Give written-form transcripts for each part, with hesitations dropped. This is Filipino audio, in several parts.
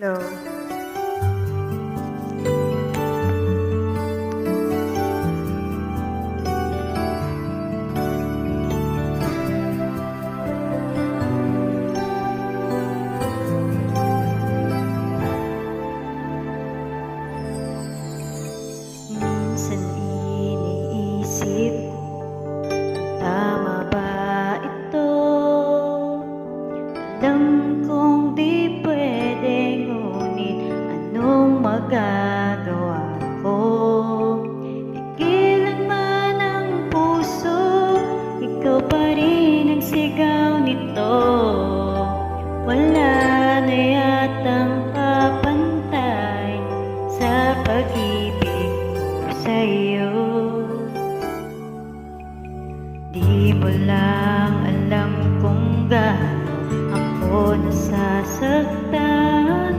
Hello. Minsan iniisip ko, tama ba ito? Alam kong di pwede, ngunit anong magagawa ko? Pigilan man ang puso, ikaw pa rin ang sigaw nito. Wala na yatang papantay sa pag-ibig sa'yo. Di mo lang alam kung gaano ako nasasaktan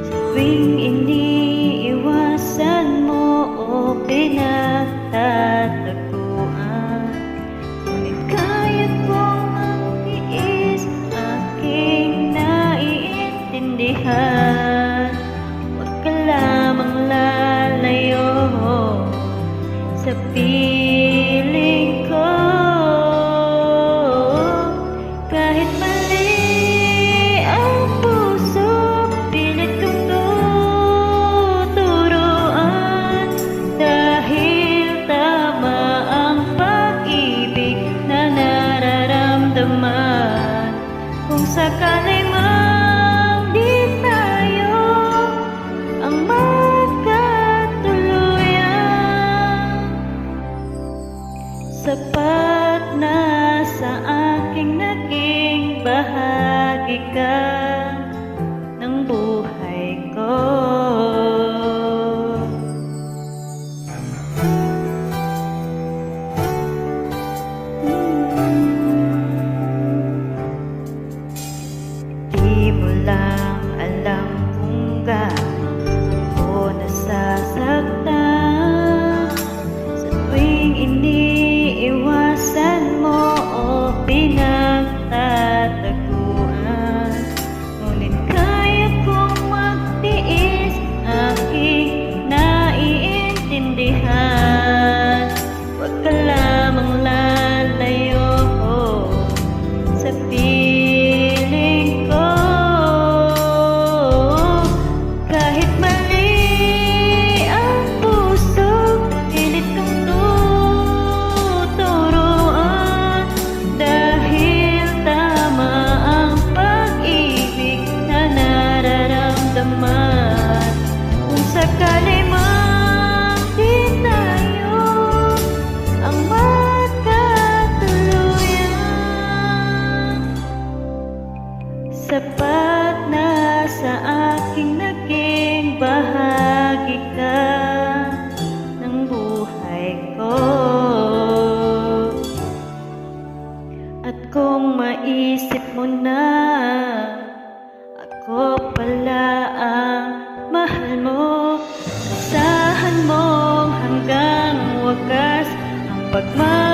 sa tuwing iniiwasan mo o pinagtataguan. Ngunit kaya kong magtiis, aking naiintindihan. Huwag ka lamang lalayo sa piling ko. Kahit mali ang puso, pilit kong tuturuan. Dahil tama ang pag-ibig na nararamdaman. Kung sakali man di tayo ang sapat na sa aking naging bahagi ka ng buhay ko. Di mo lang alam kung gaano ako nasasaktan sa tuwing iniiwasan mo o pinagtataguan. Ngunit kaya kong magtiis, aking naiintindihan. Huwag ka lamang lalayo sa piling ko. Kahit mali ang puso, pilit kong tuturuan. Dahil tama ang pag-ibig na nararamdaman. Kung sakali man di tayo ang magkatuluyan, sapat na sa aking naging bahagi ka ng buhay ko. At kung maisip mo na ako pala ang mahal mo, asahan mo hanggang wakas ang pagmamahal